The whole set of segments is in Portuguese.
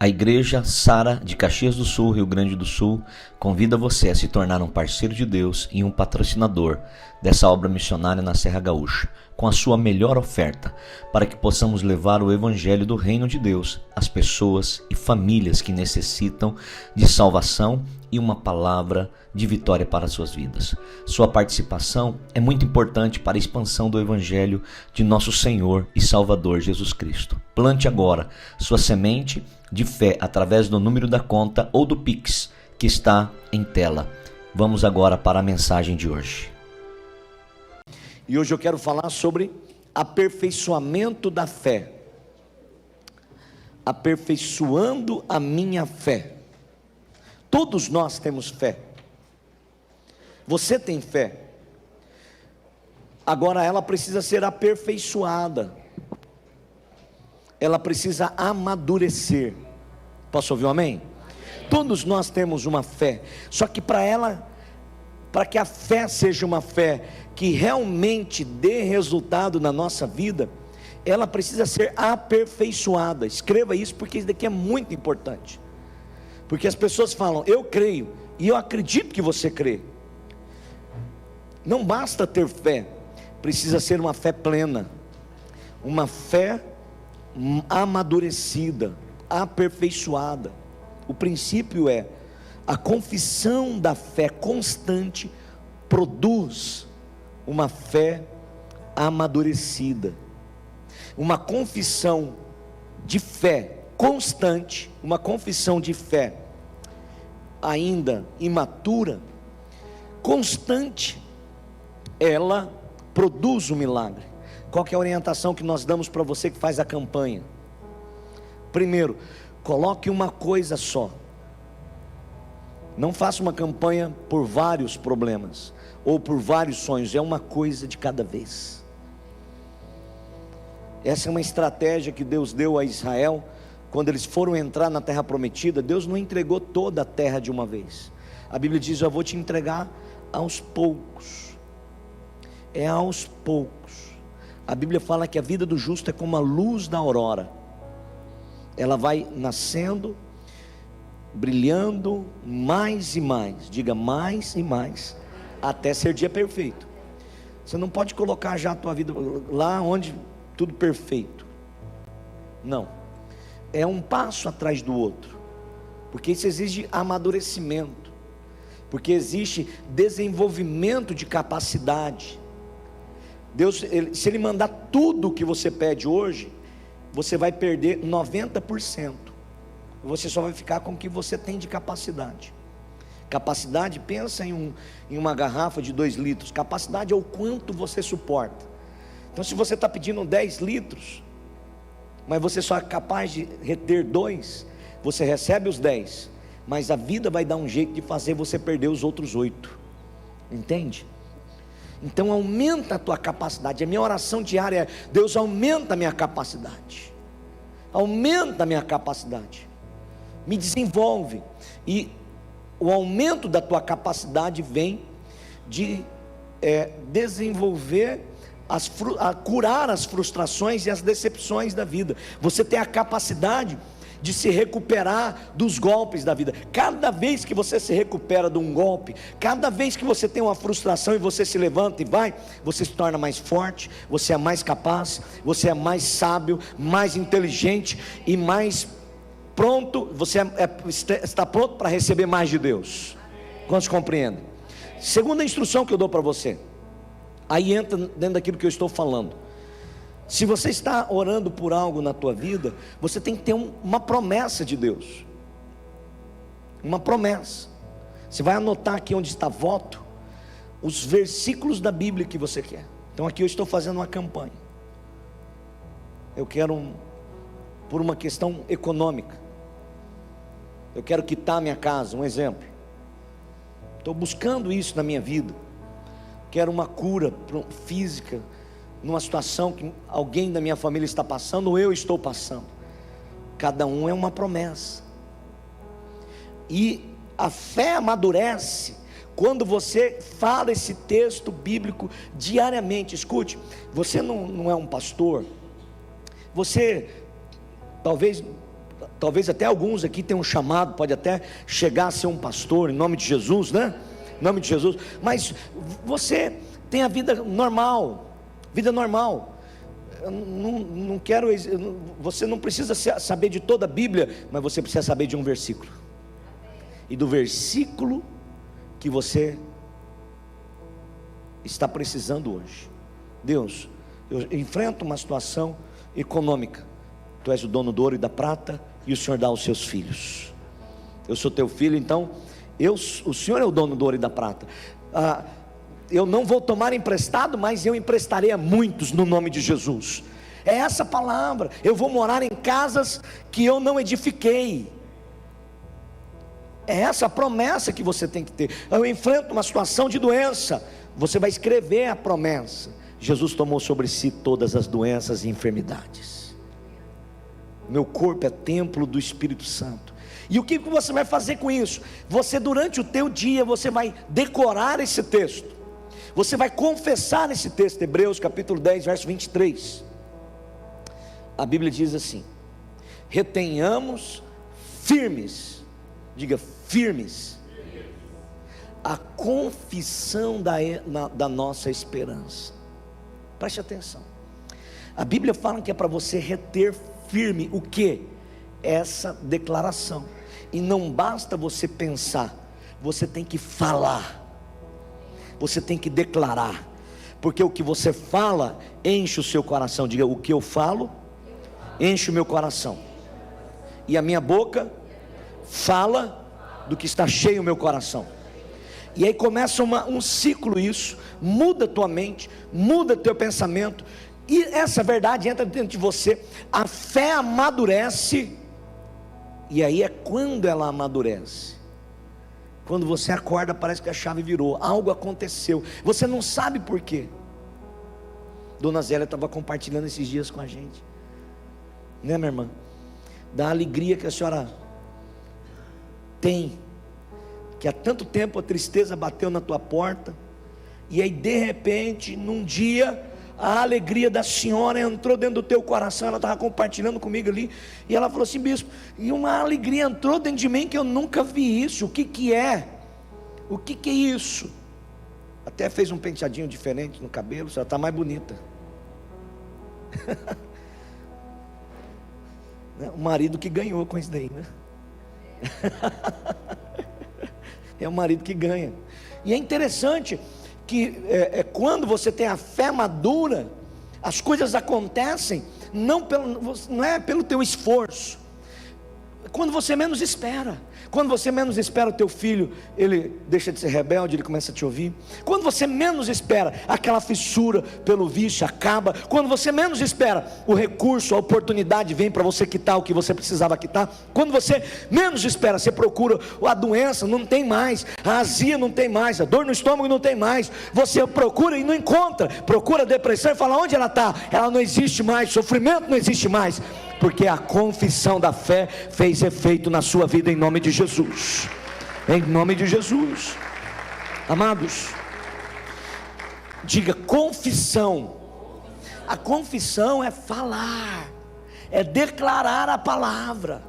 A Igreja Sara de Caxias do Sul, Rio Grande do Sul, convida você a se tornar um parceiro de Deus e um patrocinador dessa obra missionária na Serra Gaúcha, com a sua melhor oferta, para que possamos levar o Evangelho do Reino de Deus às pessoas e famílias que necessitam de salvação e uma palavra de vitória para suas vidas. Sua participação é muito importante para a expansão do Evangelho de nosso Senhor e Salvador Jesus Cristo. Plante agora sua semente de fé através do número da conta ou do Pix que está em tela. Vamos agora para a mensagem de hoje. E hoje eu quero falar sobre aperfeiçoamento da fé. Aperfeiçoando a minha fé. Todos nós temos fé. Você tem fé. Agora ela precisa ser aperfeiçoada. Ela precisa amadurecer. Posso ouvir um amém? Todos nós temos uma fé. Só que para que a fé seja uma fé que realmente dê resultado na nossa vida, ela precisa ser aperfeiçoada. Escreva isso, porque isso daqui é muito importante. Porque as pessoas falam, eu creio, e eu acredito que você crê. Não basta ter fé, precisa ser uma fé plena, uma fé amadurecida, aperfeiçoada. O princípio é, a confissão da fé constante produz uma fé amadurecida. Uma confissão de fé constante, uma confissão de fé ainda imatura, constante, ela produz um milagre. Qual que é a orientação que nós damos para você que faz a campanha? Primeiro, coloque uma coisa só. Não faça uma campanha por vários problemas ou por vários sonhos, é uma coisa de cada vez. Essa é uma estratégia que Deus deu a Israel. Quando eles foram entrar na terra prometida, Deus não entregou toda a terra de uma vez. A Bíblia diz, eu vou te entregar aos poucos. É aos poucos. A Bíblia fala que a vida do justo é como a luz da aurora. Ela vai nascendo, brilhando mais e mais. Diga mais e mais, até ser dia perfeito. Você não pode colocar já a tua vida lá onde tudo perfeito. Não. É um passo atrás do outro, porque isso exige amadurecimento, porque existe desenvolvimento de capacidade. Deus, se Ele mandar tudo o que você pede hoje, você vai perder 90%, você só vai ficar com o que você tem de capacidade. Capacidade, pensa em uma garrafa de 2 litros, capacidade é o quanto você suporta. Então se você está pedindo 10 litros, mas você só é capaz de reter 2, você recebe os 10, mas a vida vai dar um jeito de fazer você perder os outros 8, entende? Então aumenta a tua capacidade. A minha oração diária é, Deus, aumenta a minha capacidade, aumenta a minha capacidade, me desenvolve. E o aumento da tua capacidade vem de desenvolver a curar as frustrações e as decepções da vida. Você tem a capacidade de se recuperar dos golpes da vida. Cada vez que você se recupera de um golpe, cada vez que você tem uma frustração e você se levanta e vai, você se torna mais forte, você é mais capaz, você é mais sábio, mais inteligente e mais pronto. Você está pronto para receber mais de Deus. Quantos compreendem? Segunda instrução que eu dou para você, aí entra dentro daquilo que eu estou falando. Se você está orando por algo na tua vida, você tem que ter uma promessa de Deus. Uma promessa. Você vai anotar aqui onde está voto, os versículos da Bíblia que você quer. Então aqui eu estou fazendo uma campanha. Eu quero, por uma questão econômica, eu quero quitar minha casa, um exemplo. Estou buscando isso na minha vida. Quero uma cura física, numa situação que alguém da minha família está passando, ou eu estou passando. Cada um é uma promessa. E a fé amadurece quando você fala esse texto bíblico diariamente. Escute, você não é um pastor, você talvez talvez até alguns aqui tenham um chamado, pode até chegar a ser um pastor, em nome de Jesus, né? Em nome de Jesus. Mas você tem a vida normal. Eu não quero, você não precisa saber de toda a Bíblia, mas você precisa saber de um versículo. E do versículo que você está precisando hoje. Deus, eu enfrento uma situação econômica. Tu és o dono do ouro e da prata, e o Senhor dá aos seus filhos. Eu sou teu filho, então o Senhor é o dono do ouro e da prata. Eu não vou tomar emprestado, mas eu emprestarei a muitos no nome de Jesus. É essa palavra. Eu vou morar em casas que eu não edifiquei. É essa a promessa que você tem que ter. Eu enfrento uma situação de doença, você vai escrever a promessa. Jesus tomou sobre si todas as doenças e enfermidades. Meu corpo é templo do Espírito Santo. E o que você vai fazer com isso? Você, durante o teu dia, você vai decorar esse texto. Você vai confessar esse texto. Hebreus capítulo 10, verso 23. A Bíblia diz assim: retenhamos firmes, diga firmes, a confissão da nossa esperança. Preste atenção. A Bíblia fala que é para você reter firme o que? Essa declaração. E não basta você pensar, você tem que falar. Você tem que declarar, porque o que você fala enche o seu coração. Diga: o que eu falo enche o meu coração, e a minha boca fala do que está cheio o meu coração. E aí começa um ciclo. Isso muda a tua mente, muda teu pensamento, e essa verdade entra dentro de você. A fé amadurece, e aí é quando ela amadurece. Quando você acorda, parece que a chave virou, algo aconteceu, você não sabe por quê. Dona Zélia estava compartilhando esses dias com a gente, né, minha irmã? Da alegria que a senhora tem, que há tanto tempo a tristeza bateu na tua porta, e aí de repente, num dia, a alegria da senhora entrou dentro do teu coração. Ela estava compartilhando comigo ali, e ela falou assim: bispo, e uma alegria entrou dentro de mim que eu nunca vi isso. O que é? O que é isso? Até fez um penteadinho diferente no cabelo, ela está mais bonita. O marido que ganhou com isso daí, né? É o marido que ganha. E é interessante que quando você tem a fé madura, as coisas acontecem não é pelo teu esforço, quando você menos espera. Quando você menos espera, o teu filho, ele deixa de ser rebelde, ele começa a te ouvir. Quando você menos espera, aquela fissura pelo vício acaba. Quando você menos espera, o recurso, a oportunidade vem para você quitar o que você precisava quitar. Quando você menos espera, você procura a doença, não tem mais, a azia não tem mais, a dor no estômago não tem mais. Você procura e não encontra, procura a depressão e fala: onde ela está? Ela não existe mais, sofrimento não existe mais, porque a confissão da fé fez efeito na sua vida, em nome de Jesus. Em nome de Jesus. Amados, diga confissão. A confissão é falar, é declarar a palavra,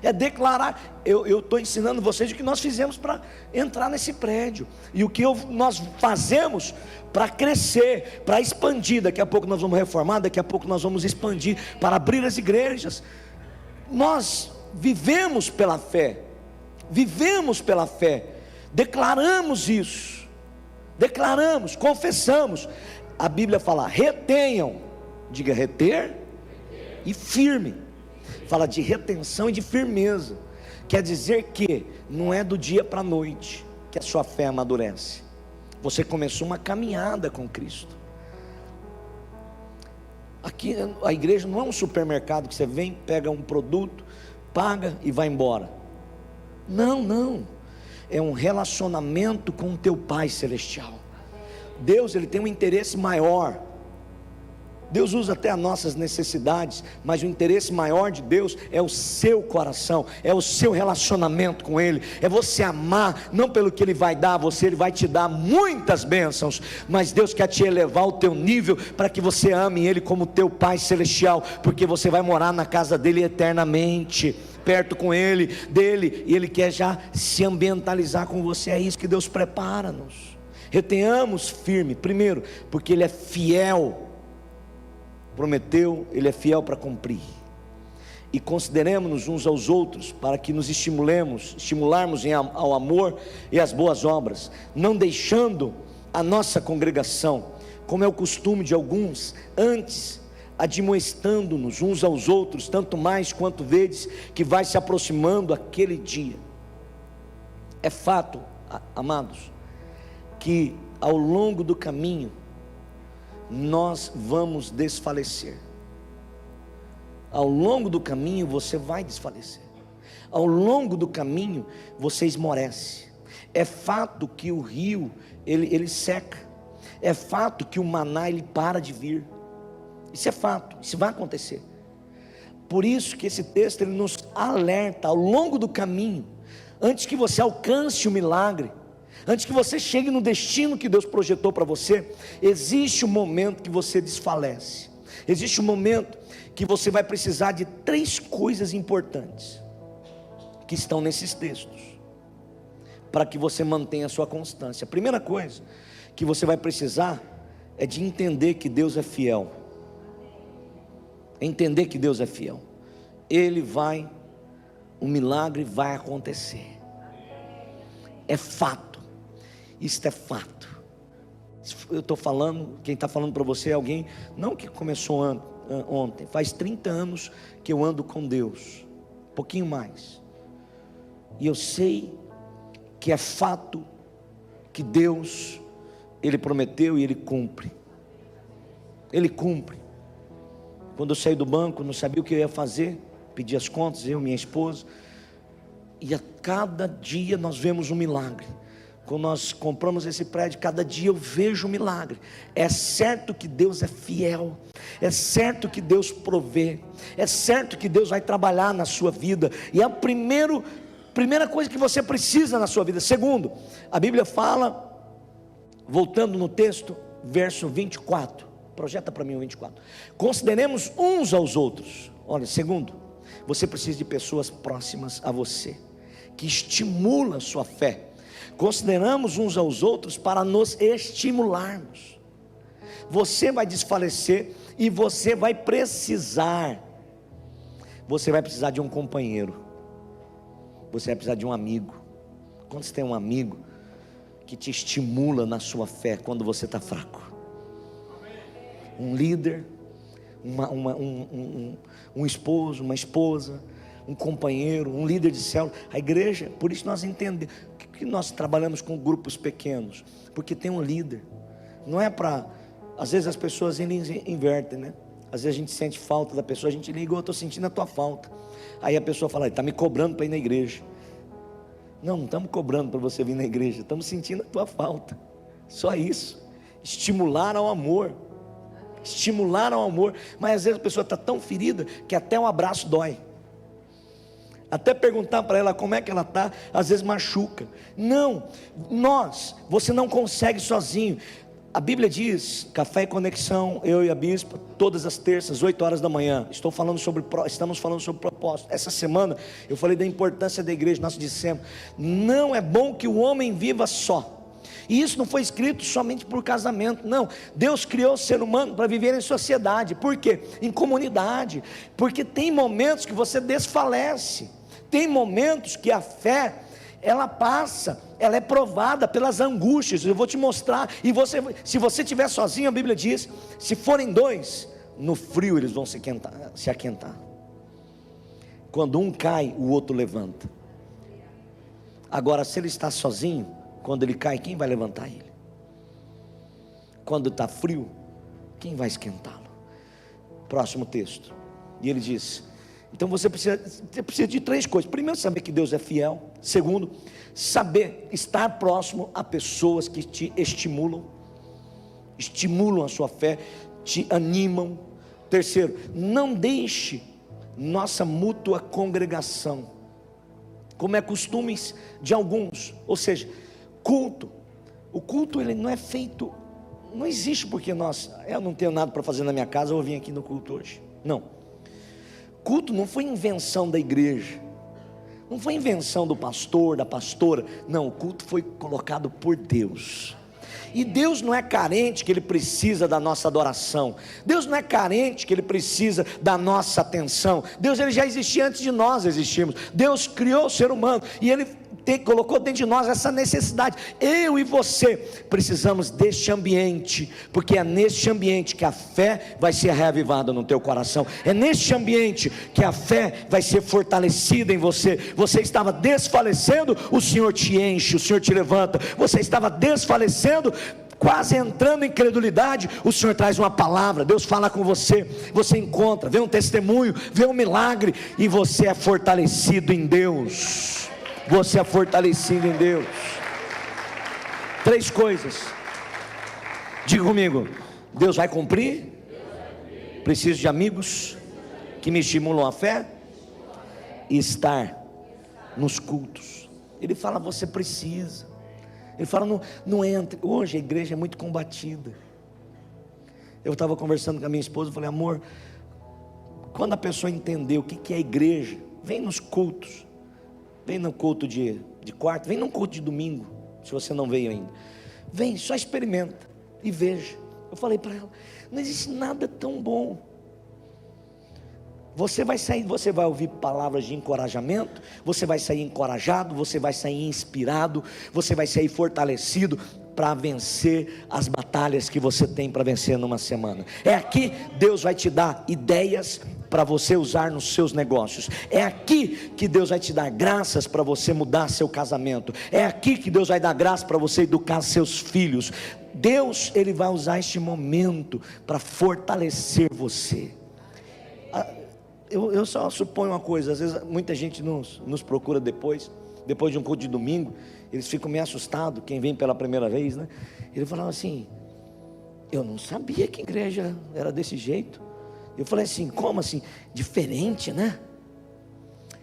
é declarar. Eu estou ensinando vocês o que nós fizemos para entrar nesse prédio, e o que nós fazemos para crescer, para expandir. Daqui a pouco nós vamos reformar, daqui a pouco nós vamos expandir para abrir as igrejas. Nós vivemos pela fé, declaramos isso, confessamos. A Bíblia fala: retenham, diga reter, e firme. Fala de retenção e de firmeza. Quer dizer que não é do dia para a noite que a sua fé amadurece. Você começou uma caminhada com Cristo. Aqui a igreja não é um supermercado que você vem, pega um produto, paga e vai embora. Não. É um relacionamento com o teu Pai Celestial. Deus, Ele tem um interesse maior. Deus usa até as nossas necessidades, mas o interesse maior de Deus é o seu coração, é o seu relacionamento com Ele, é você amar, não pelo que Ele vai dar a você. Ele vai te dar muitas bênçãos, mas Deus quer te elevar o teu nível, para que você ame Ele como teu Pai Celestial, porque você vai morar na casa dEle eternamente. perto com Ele, dele, e Ele quer já se ambientalizar com você. É isso que Deus prepara-nos. Retenhamos firme, primeiro, porque Ele é fiel, prometeu, Ele é fiel para cumprir. E consideremos-nos uns aos outros, para que nos estimularmos ao amor e às boas obras, não deixando a nossa congregação, como é o costume de alguns, antes admoestando-nos uns aos outros, tanto mais quanto vedes que vai se aproximando aquele dia. É fato, amados, que ao longo do caminho nós vamos desfalecer. Ao longo do caminho você vai desfalecer. Ao longo do caminho você esmorece. É fato que o rio ele seca. É fato que o maná ele para de vir. Isso é fato, isso vai acontecer. Por isso que esse texto ele nos alerta ao longo do caminho, antes que você alcance o milagre, antes que você chegue no destino que Deus projetou para você, existe um momento que você desfalece. Existe um momento que você vai precisar de 3 coisas importantes que estão nesses textos, para que você mantenha a sua constância. A primeira coisa que você vai precisar é de entender que Deus é fiel. Entender que Deus é fiel. O milagre vai acontecer. É fato. Isto é fato. Eu estou falando, quem está falando para você é alguém, não que começou ontem, faz 30 anos que eu ando com Deus, um pouquinho mais, e eu sei que é fato que Deus, Ele prometeu e Ele cumpre. Ele cumpre. Quando eu saí do banco, não sabia o que eu ia fazer, pedi as contas, eu e minha esposa, e a cada dia nós vemos um milagre. Quando nós compramos esse prédio, cada dia eu vejo um milagre. É certo que Deus é fiel, é certo que Deus provê, é certo que Deus vai trabalhar na sua vida, e é a primeira coisa que você precisa na sua vida. Segundo, a Bíblia fala, voltando no texto, verso 24, projeta para mim o 24, consideremos uns aos outros. Olha, segundo, você precisa de pessoas próximas a você, que estimulam a sua fé. Consideramos uns aos outros para nos estimularmos. Você vai desfalecer e você vai precisar de um companheiro, você vai precisar de um amigo. Quando você tem um amigo que te estimula na sua fé quando você está fraco, um líder, um esposo, uma esposa, um companheiro, um líder de célula. A igreja, por isso nós entendemos que nós trabalhamos com grupos pequenos, porque tem um líder. Não é para, às vezes as pessoas invertem, né? Às vezes a gente sente falta da pessoa, a gente liga, eu estou sentindo a tua falta. Aí a pessoa fala, está me cobrando para ir na igreja. Não estamos cobrando para você vir na igreja, estamos sentindo a tua falta. Só isso. Estimular ao amor. Estimular ao amor. Mas às vezes a pessoa está tão ferida que até um abraço dói. Até perguntar para ela como é que ela está, às vezes machuca. Não, você não consegue sozinho. A Bíblia diz, Café e Conexão, eu e a Bispa, todas as terças, 8 horas da manhã, estamos falando sobre propósito. Essa semana eu falei da importância da igreja. Nós dissemos, não é bom que o homem viva só. E isso não foi escrito somente por casamento, não. Deus criou o ser humano para viver em sociedade. Por quê? Em comunidade. Porque tem momentos que você desfalece. Tem momentos que a fé, ela passa, ela é provada pelas angústias. Eu vou te mostrar. E se você estiver sozinho, a Bíblia diz, se forem 2, no frio eles vão se aquentar. Quando um cai, o outro levanta. Agora, se ele está sozinho, quando ele cai, quem vai levantar ele? Quando está frio, quem vai esquentá-lo? Próximo texto. E ele diz, então você precisa de 3 coisas. Primeiro, saber que Deus é fiel. Segundo, saber estar próximo a pessoas que te estimulam a sua fé, te animam. Terceiro, não deixe nossa mútua congregação, como é costume de alguns, ou seja, o culto ele não é feito, não existe porque eu não tenho nada para fazer na minha casa, eu vim aqui no culto hoje. Não, culto não foi invenção da igreja, Não foi invenção do pastor, da pastora. Não, o culto foi colocado por Deus. E Deus não é carente que Ele precisa da nossa adoração. Deus não é carente que Ele precisa da nossa atenção. Deus, Ele já existia antes de nós existirmos. Deus criou o ser humano e Ele colocou dentro de nós essa necessidade. Eu e você precisamos deste ambiente, porque é neste ambiente que a fé vai ser reavivada no teu coração. É neste ambiente que a fé vai ser fortalecida em você. Você estava desfalecendo, o Senhor te enche, o Senhor te levanta. Você estava desfalecendo, quase entrando em incredulidade, o Senhor traz uma palavra, Deus fala com você, você encontra, vê um testemunho, vê um milagre, e você é fortalecido em Deus. Você é fortalecido em Deus. 3 coisas. Diga comigo: Deus vai cumprir. Preciso de amigos que me estimulam a fé. E estar nos cultos. Ele fala, você precisa. Ele fala, não entre. Hoje a igreja é muito combatida. Eu estava conversando com a minha esposa, eu falei, amor, quando a pessoa entender o que é a igreja, vem nos cultos. Vem no culto de quarta, vem no culto de domingo, se você não veio ainda. Vem, só experimenta e veja. Eu falei para ela, não existe nada tão bom. Você vai sair, você vai ouvir palavras de encorajamento, você vai sair encorajado, você vai sair inspirado, você vai sair fortalecido para vencer as batalhas que você tem para vencer numa semana. É aqui Deus vai te dar ideias para você usar nos seus negócios. É aqui que Deus vai te dar graças para você mudar seu casamento. É aqui que Deus vai dar graça para você educar seus filhos. Deus, Ele vai usar este momento para fortalecer você. Eu só suponho uma coisa, às vezes muita gente nos procura depois de um culto de domingo, eles ficam meio assustados, quem vem pela primeira vez, né? Ele falava assim, eu não sabia que a igreja era desse jeito. Eu falei assim, como assim? Diferente, né?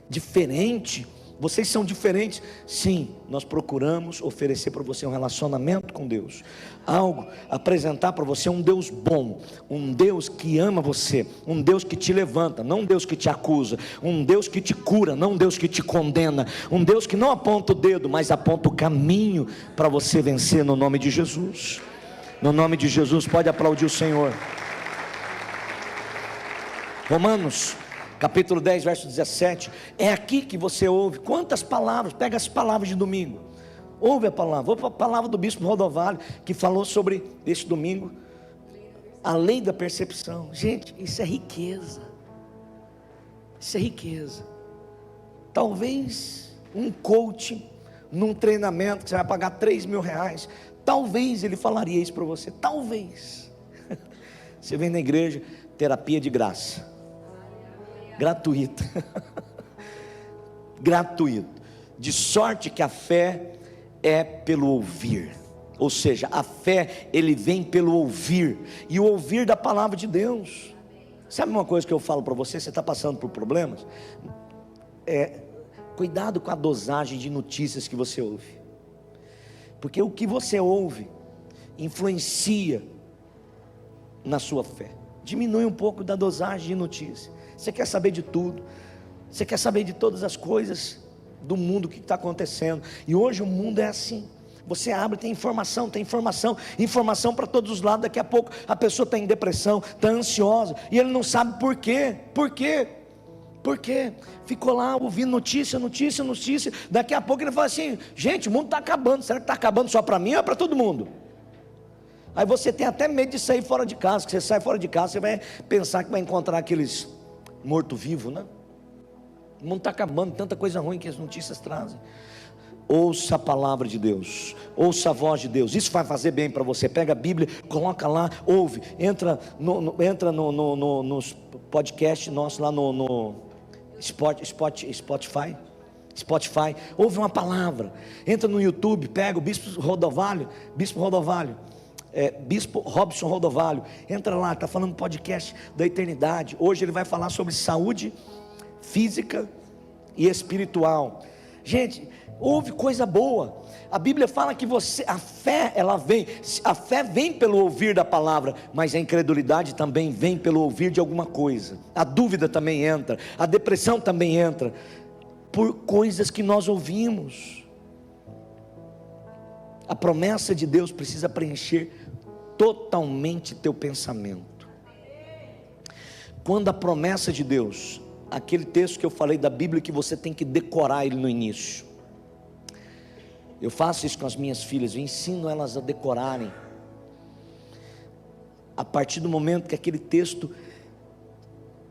Diferente. Vocês são diferentes. Sim, nós procuramos oferecer para você um relacionamento com Deus, algo, apresentar para você um Deus bom, um Deus que ama você, um Deus que te levanta, não um Deus que te acusa, um Deus que te cura, não um Deus que te condena, um Deus que não aponta o dedo, mas aponta o caminho para você vencer, no nome de Jesus. No nome de Jesus, pode aplaudir o Senhor. Romanos capítulo 10, verso 17, é aqui que você ouve, quantas palavras, pega as palavras de domingo, ouve a palavra do bispo Rodovalho, que falou sobre este domingo, a lei da percepção. Gente, isso é riqueza, isso é riqueza. Talvez um coach, num treinamento, que você vai pagar R$3.000, talvez ele falaria isso para você, talvez, você vem na igreja, terapia de graça, gratuito, gratuito, de sorte que a fé é pelo ouvir, ou seja, a fé, ele vem pelo ouvir, e o ouvir da palavra de Deus. Sabe uma coisa que eu falo para você, você está passando por problemas, cuidado com a dosagem de notícias que você ouve, porque o que você ouve, influencia na sua fé. Diminui um pouco da dosagem de notícia. Você quer saber de tudo, você quer saber de todas as coisas do mundo, que está acontecendo, e hoje o mundo é assim, você abre, tem informação informação para todos os lados, daqui a pouco a pessoa está em depressão, está ansiosa, e ele não sabe por quê, ficou lá ouvindo notícia, daqui a pouco ele fala assim, gente, o mundo está acabando, será que está acabando só para mim ou para todo mundo? Aí você tem até medo de sair fora de casa, que você sai fora de casa, você vai pensar que vai encontrar aqueles morto-vivo, né? O mundo está acabando, tanta coisa ruim que as notícias trazem. Ouça a palavra de Deus, ouça a voz de Deus, isso vai fazer bem para você. Pega a Bíblia, coloca lá, ouve, entra nos podcasts nossos lá no Spotify, ouve uma palavra, entra no YouTube, pega o Bispo Rodovalho, Bispo Robson Rodovalho, entra lá, está falando podcast da eternidade. Hoje ele vai falar sobre saúde física e espiritual. Gente, ouve coisa boa. A Bíblia fala que a fé vem pelo ouvir da palavra, mas a incredulidade também vem pelo ouvir de alguma coisa. A dúvida também entra, a depressão também entra. por coisas que nós ouvimos. A promessa de Deus precisa preencher totalmente teu pensamento. Quando a promessa de Deus, aquele texto que eu falei da Bíblia, que você tem que decorar ele no início. Eu faço isso com as minhas filhas, eu ensino elas a decorarem. A partir do momento que aquele texto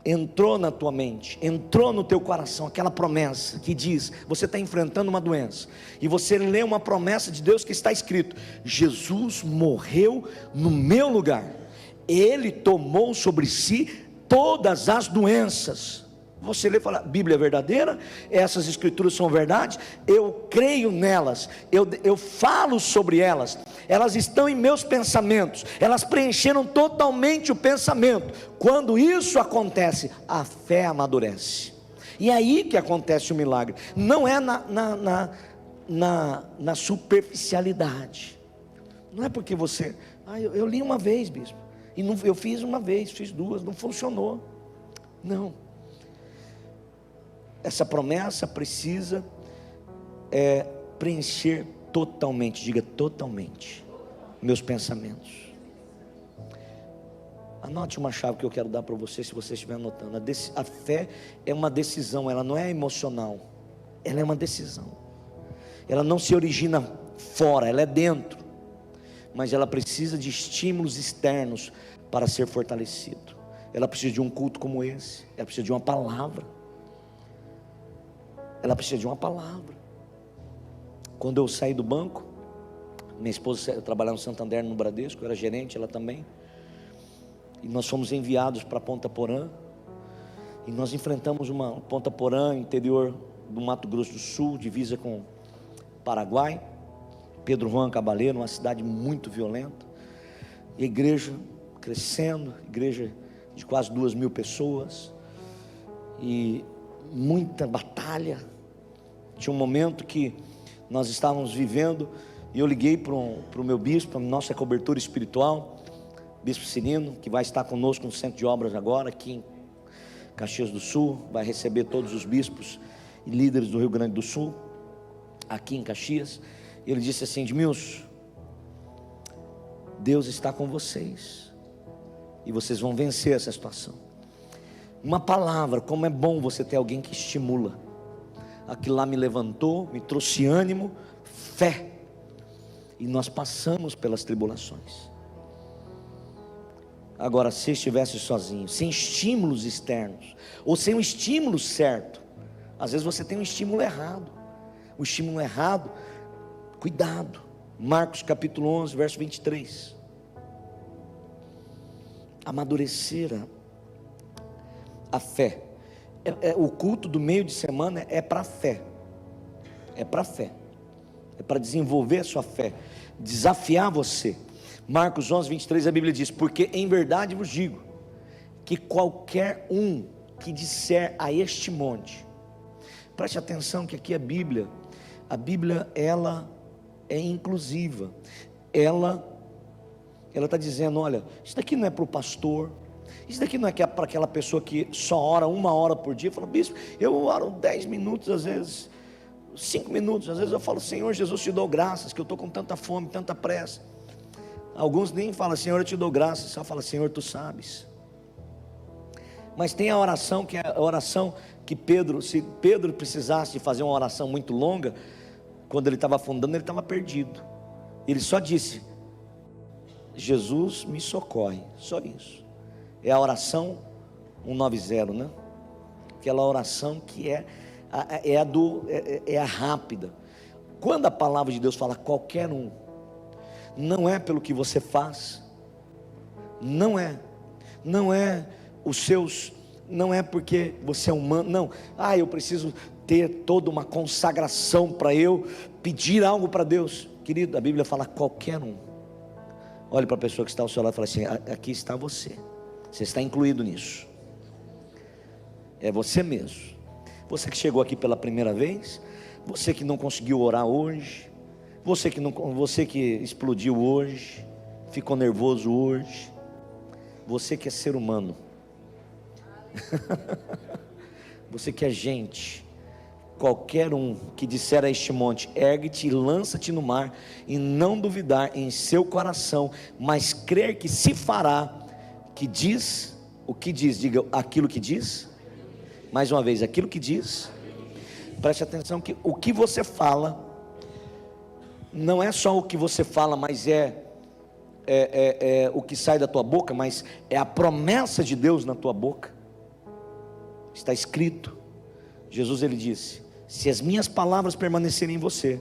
entrou na tua mente, entrou no teu coração, aquela promessa que diz, você está enfrentando uma doença, e você lê uma promessa de Deus que está escrito: Jesus morreu no meu lugar, Ele tomou sobre si todas as doenças. Você lê e fala: Bíblia é verdadeira, essas escrituras são verdade, eu creio nelas, eu falo sobre elas, elas estão em meus pensamentos, elas preencheram totalmente o pensamento. Quando isso acontece, a fé amadurece, e é aí que acontece o milagre. Não é na superficialidade, não é porque você, eu li uma vez, bispo, e não, eu fiz uma vez, fiz duas, não funcionou. Não. Essa promessa precisa preencher totalmente, diga totalmente, meus pensamentos. Anote uma chave que eu quero dar para você, se você estiver anotando. A fé é uma decisão, ela não é emocional, ela é uma decisão. Ela não se origina fora, ela é dentro, mas ela precisa de estímulos externos para ser fortalecido. Ela precisa de um culto como esse, ela precisa de uma palavra. Ela precisa de uma palavra. Quando eu saí do banco, minha esposa trabalhava no Santander, no Bradesco, eu era gerente, ela também, e nós fomos enviados para Ponta Porã, e nós enfrentamos uma Ponta Porã, interior do Mato Grosso do Sul, divisa com Paraguai, Pedro Juan Cabaleiro, uma cidade muito violenta, e a igreja crescendo, igreja de quase 2.000 pessoas, e muita batalha. Tinha um momento que nós estávamos vivendo, e eu liguei para o meu bispo, a nossa cobertura espiritual, Bispo Cirino, que vai estar conosco no centro de obras agora, aqui em Caxias do Sul, vai receber todos os bispos e líderes do Rio Grande do Sul, aqui em Caxias. Ele disse assim: Edmilson, Deus está com vocês, e vocês vão vencer essa situação. Uma palavra, como é bom você ter alguém que estimula. Aquilo lá me levantou, me trouxe ânimo, fé, e nós passamos pelas tribulações. Agora, se estivesse sozinho, sem estímulos externos, ou sem um estímulo certo, às vezes você tem um estímulo errado. O estímulo errado, cuidado. Marcos capítulo 11, verso 23. Amadurecer a fé. O culto do meio de semana é para a fé. É para a fé. É para desenvolver a sua fé, desafiar você. Marcos 11, 23, a Bíblia diz: porque em verdade vos digo, que qualquer um que disser a este monte, preste atenção que aqui a Bíblia ela é inclusiva, ela está dizendo: olha, isso daqui não é para o pastor, isso daqui não é para aquela pessoa que só ora 1 hora por dia. Fala: bispo, eu oro 10 minutos, às vezes 5 minutos, às vezes eu falo: Senhor Jesus, te dou graças, que eu estou com tanta fome, tanta pressa. Alguns nem falam: Senhor, eu te dou graças, só fala: Senhor, tu sabes. Mas tem a oração, que é a oração que Pedro, se Pedro precisasse de fazer uma oração muito longa, quando ele estava afundando, ele estava perdido. Ele só disse: Jesus me socorre, só isso. É a oração 190, né? Aquela oração que é a rápida. Quando a palavra de Deus fala qualquer um, não é pelo que você faz, não é os seus, não é porque você é humano, não. Eu preciso ter toda uma consagração para eu pedir algo para Deus. Querido, a Bíblia fala qualquer um. Olhe para a pessoa que está ao seu lado e fala assim: aqui está você está incluído nisso. É você mesmo. Você que chegou aqui pela primeira vez, você que não conseguiu orar hoje, você que explodiu hoje, ficou nervoso hoje, você que é ser humano, você que é gente, qualquer um que disser a este monte, ergue-te e lança-te no mar, e não duvidar em seu coração, mas crer que se fará, que diz, o que diz, diga aquilo que diz, mais uma vez, aquilo que diz, preste atenção que o que você fala, não é só o que você fala, mas é o que sai da tua boca, mas é a promessa de Deus na tua boca. Está escrito, Jesus ele disse, se as minhas palavras permanecerem em você,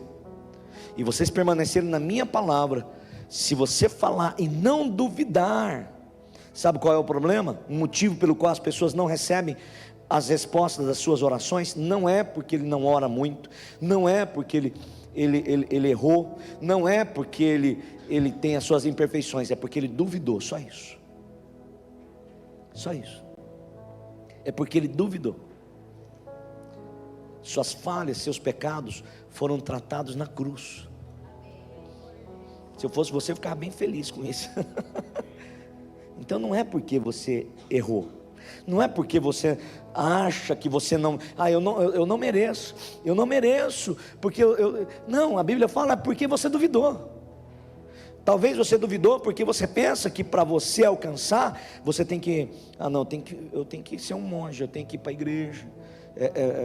e vocês permanecerem na minha palavra, se você falar e não duvidar, sabe qual é o problema? O motivo pelo qual as pessoas não recebem as respostas das suas orações, não é porque ele não ora muito, não é porque ele errou, não é porque ele tem as suas imperfeições, é porque ele duvidou, só isso, é porque ele duvidou. Suas falhas, seus pecados foram tratados na cruz. Se eu fosse você, eu ficava bem feliz com isso. Então não é porque você errou, não é porque você acha que você não, eu não mereço, porque não, a Bíblia fala porque você duvidou. Talvez você duvidou porque você pensa que para você alcançar, você tem que, eu tenho que ser um monge, eu tenho que ir para a igreja,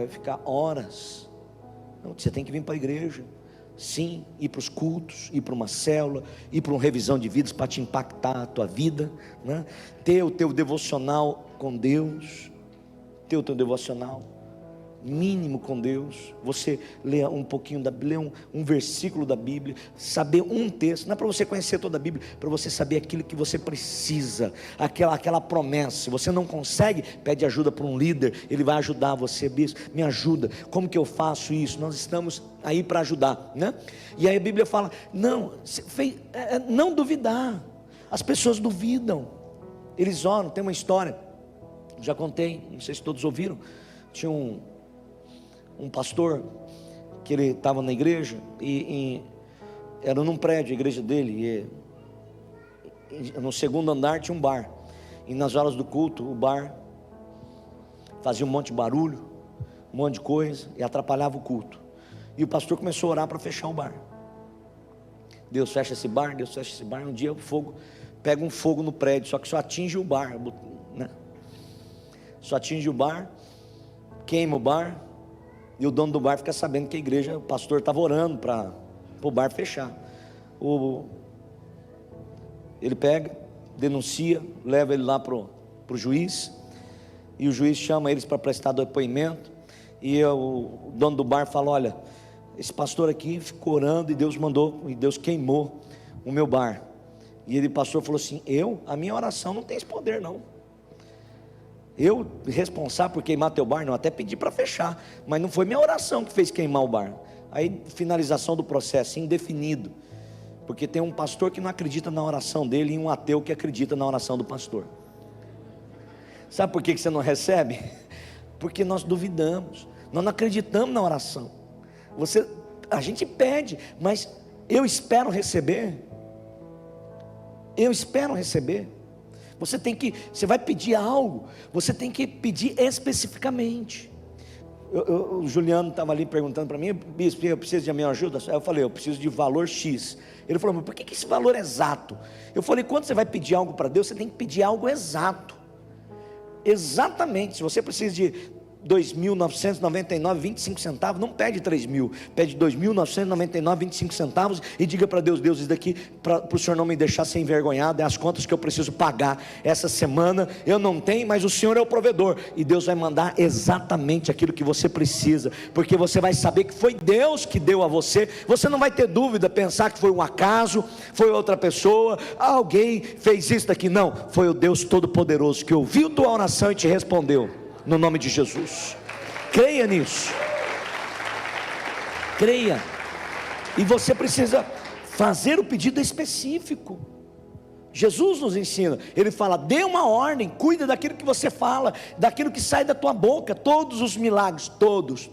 ficar horas. Não, você tem que vir para a igreja, sim, ir para os cultos, ir para uma célula, ir para uma revisão de vidas para te impactar a tua vida, né? Ter o teu devocional com Deus, ter o teu devocional mínimo com Deus, você lê um pouquinho lê um versículo da Bíblia, saber um texto, não é para você conhecer toda a Bíblia, para você saber aquilo que você precisa, aquela promessa. Se você não consegue, pede ajuda para um líder, ele vai ajudar você. Bispo, me ajuda, como que eu faço isso? Nós estamos aí para ajudar, né? E aí a Bíblia fala, não duvidar. As pessoas duvidam, eles oram. Tem uma história, já contei, não sei se todos ouviram. Tinha um pastor que ele estava na igreja e era num prédio, a igreja dele, e no segundo andar tinha um bar, e nas horas do culto o bar fazia um monte de barulho, um monte de coisa, e atrapalhava o culto, e o pastor começou a orar para fechar o bar. Deus fecha esse bar, Deus fecha esse bar. Um dia o fogo, pega um fogo no prédio, só que só atinge o bar, né? Só atinge o bar, queima o bar, e o dono do bar fica sabendo que a igreja, o pastor estava orando para o bar fechar. Ele pega, denuncia, leva ele lá para o juiz, e o juiz chama eles para prestar depoimento, e o dono do bar fala, olha, esse pastor aqui ficou orando e Deus mandou, e Deus queimou o meu bar. E ele, pastor, falou assim, a minha oração não tem esse poder não. Eu responsável por queimar teu bar? Não, até pedi para fechar, mas não foi minha oração que fez queimar o bar. Aí finalização do processo, indefinido, porque tem um pastor que não acredita na oração dele e um ateu que acredita na oração do pastor. Sabe por que você não recebe? Porque nós duvidamos, nós não acreditamos na oração. A gente pede, mas eu espero receber. Você vai pedir algo, você tem que pedir especificamente. O Juliano estava ali perguntando para mim, bispo, eu preciso de minha ajuda? Aí eu falei, eu preciso de valor X. Ele falou, mas por que esse valor é exato? Eu falei, quando você vai pedir algo para Deus, você tem que pedir algo exato. Exatamente, se você precisa de 2.999,25 centavos, não pede 3.000, pede 2.999,25 centavos e diga para Deus, isso daqui para o Senhor não me deixar ser envergonhado, é as contas que eu preciso pagar essa semana, eu não tenho, mas o Senhor é o provedor, e Deus vai mandar exatamente aquilo que você precisa, porque você vai saber que foi Deus que deu a você, você não vai ter dúvida, pensar que foi um acaso, foi outra pessoa, alguém fez isso daqui, não, foi o Deus Todo-Poderoso que ouviu tua oração e te respondeu. No nome de Jesus, creia nisso, creia, e você precisa fazer o pedido específico. Jesus nos ensina, ele fala, dê uma ordem, cuida daquilo que você fala, daquilo que sai da tua boca. Todos os milagres, todos,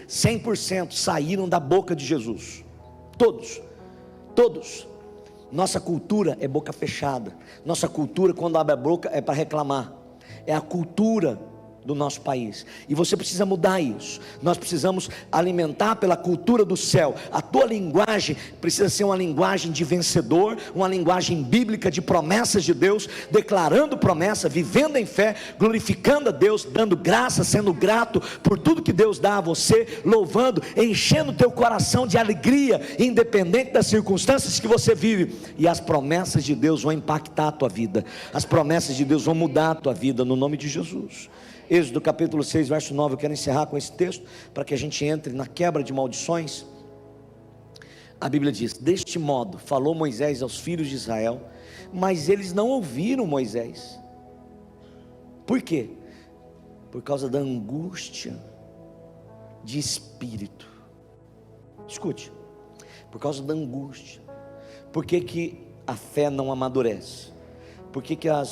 100% saíram da boca de Jesus, todos. Nossa cultura é boca fechada, nossa cultura quando abre a boca é para reclamar, é a cultura do nosso país, e você precisa mudar isso. Nós precisamos alimentar pela cultura do céu. A tua linguagem precisa ser uma linguagem de vencedor, uma linguagem bíblica de promessas de Deus, declarando promessa, vivendo em fé, glorificando a Deus, dando graça, sendo grato por tudo que Deus dá a você, louvando, enchendo o teu coração de alegria, independente das circunstâncias que você vive, e as promessas de Deus vão impactar a tua vida, as promessas de Deus vão mudar a tua vida, no nome de Jesus. Êxodo capítulo 6, verso 9, eu quero encerrar com esse texto, para que a gente entre na quebra de maldições. A Bíblia diz: deste modo falou Moisés aos filhos de Israel, mas eles não ouviram Moisés. Por quê? Por causa da angústia de espírito. Escute, por causa da angústia. Por que que a fé não amadurece? Por que que a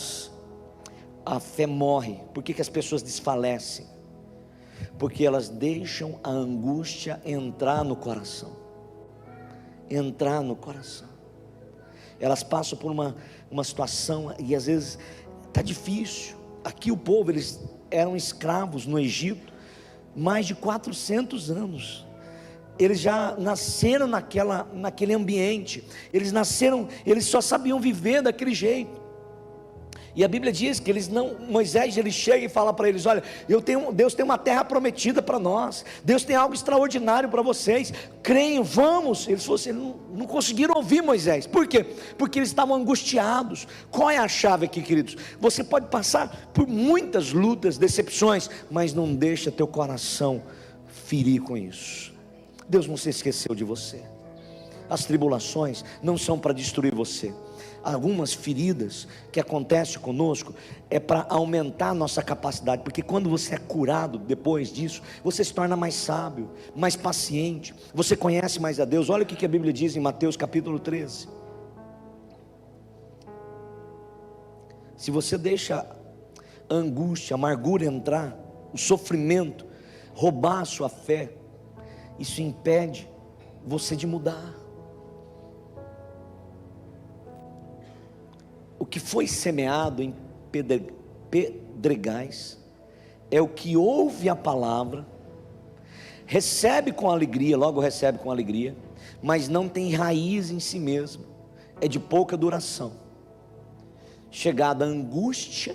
fé morre? Por que que as pessoas desfalecem? Porque elas deixam a angústia entrar no coração. Entrar no coração. Elas passam por uma situação, e às vezes está difícil. Aqui o povo, eles eram escravos no Egito mais de 400 anos. Eles já nasceram naquele ambiente. Eles nasceram, eles só sabiam viver daquele jeito. E a Bíblia diz que Moisés ele chega e fala para eles: olha, Deus tem uma terra prometida para nós, Deus tem algo extraordinário para vocês, creiam, vamos. Eles não conseguiram ouvir Moisés. Por quê? Porque eles estavam angustiados. Qual é a chave aqui, queridos? Você pode passar por muitas lutas, decepções, mas não deixa teu coração ferir com isso. Deus não se esqueceu de você. As tribulações não são para destruir você. Algumas feridas que acontecem conosco é para aumentar a nossa capacidade, porque quando você é curado depois disso, você se torna mais sábio, mais paciente, você conhece mais a Deus. Olha o que a Bíblia diz em Mateus capítulo 13. Se você deixa a angústia, a amargura entrar, o sofrimento roubar a sua fé, isso impede você de mudar. O que foi semeado em pedregais é o que ouve a palavra, recebe com alegria, logo recebe com alegria, mas não tem raiz em si mesmo, é de pouca duração. Chegada a angústia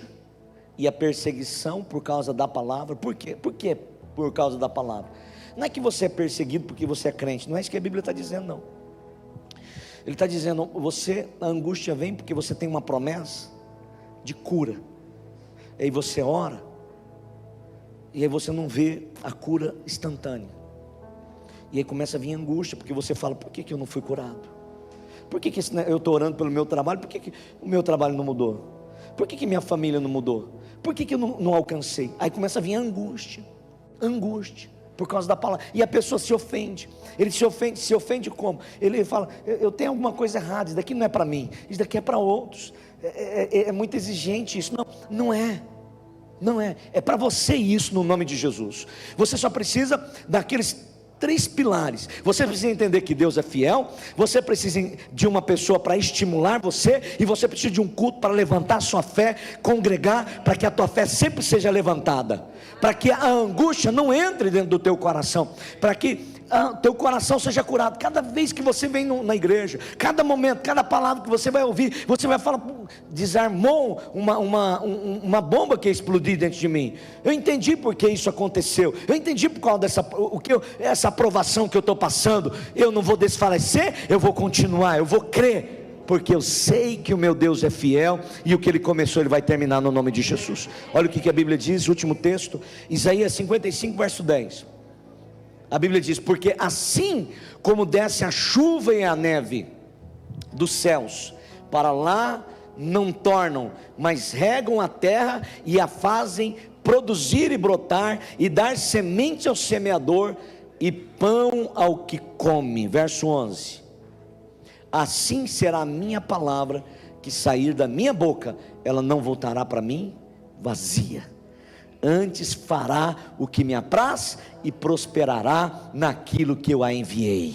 e a perseguição por causa da palavra. Por quê? Por quê? Por causa da palavra. Não é que você é perseguido porque você é crente, não é isso que a Bíblia está dizendo, não. Ele está dizendo: a angústia vem porque você tem uma promessa de cura, e aí você ora, e aí você não vê a cura instantânea, e aí começa a vir angústia, porque você fala: por que eu não fui curado? Por que eu estou orando pelo meu trabalho, por que o meu trabalho não mudou? Por que minha família não mudou? Por que eu não alcancei? Aí começa a vir angústia, por causa da palavra, e a pessoa se ofende. Ele se ofende como? Ele fala: eu tenho alguma coisa errada, isso daqui não é para mim, isso daqui é para outros, é muito exigente isso. Não é, é para você isso, no nome de Jesus. Você só precisa daqueles 3 pilares. Você precisa entender que Deus é fiel, você precisa de uma pessoa para estimular você, e você precisa de um culto para levantar a sua fé, congregar, para que a tua fé sempre seja levantada, para que a angústia não entre dentro do teu coração, para que teu coração seja curado. Cada vez que você vem na igreja, cada momento, cada palavra que você vai ouvir, você vai falar: desarmou uma bomba que explodiu dentro de mim. Eu entendi porque isso aconteceu, eu entendi por causa essa aprovação que eu estou passando. Eu não vou desfalecer, eu vou continuar, eu vou crer, porque eu sei que o meu Deus é fiel, e o que Ele começou Ele vai terminar, no nome de Jesus. Olha o que a Bíblia diz, último texto, Isaías 55 verso 10. A Bíblia diz: porque assim como desce a chuva e a neve dos céus, para lá não tornam, mas regam a terra e a fazem produzir e brotar, e dar semente ao semeador e pão ao que come. Verso 11: assim será a minha palavra que sair da minha boca, ela não voltará para mim vazia, antes fará o que me apraz e prosperará naquilo que eu a enviei.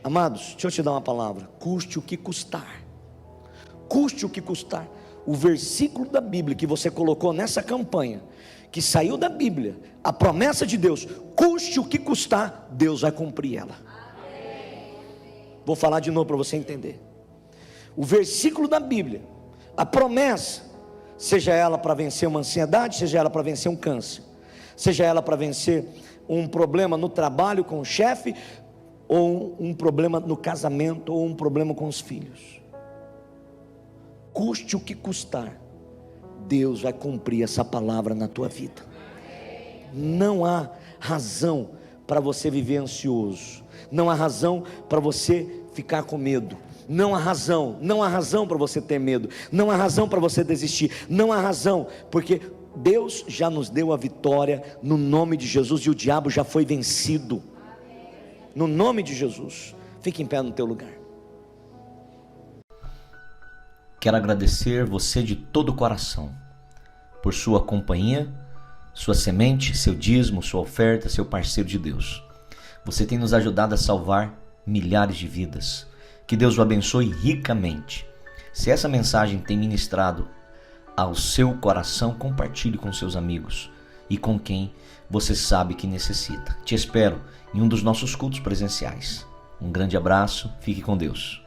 Amados, deixa eu te dar uma palavra: custe o que custar. Custe o que custar. o versículo da Bíblia que você colocou nessa campanha, que saiu da Bíblia, a promessa de Deus, custe o que custar, Deus vai cumprir ela. Vou falar de novo para você entender. O versículo da Bíblia, a promessa, seja ela para vencer uma ansiedade, seja ela para vencer um câncer, seja ela para vencer um problema no trabalho com o chefe, ou um problema no casamento, ou um problema com os filhos, custe o que custar, Deus vai cumprir essa palavra na tua vida. Não há razão para você viver ansioso, não há razão para você ficar com medo, não há razão para você ter medo, não há razão para você desistir, não há razão, porque Deus já nos deu a vitória no nome de Jesus, e o diabo já foi vencido, no nome de Jesus. Fique em pé no teu lugar. Quero agradecer você de todo o coração por sua companhia, sua semente, seu dízimo, sua oferta, seu parceiro de Deus. Você tem nos ajudado a salvar milhares de vidas. Que Deus o abençoe ricamente. Se essa mensagem tem ministrado ao seu coração, compartilhe com seus amigos e com quem você sabe que necessita. Te espero em um dos nossos cultos presenciais. Um grande abraço, fique com Deus.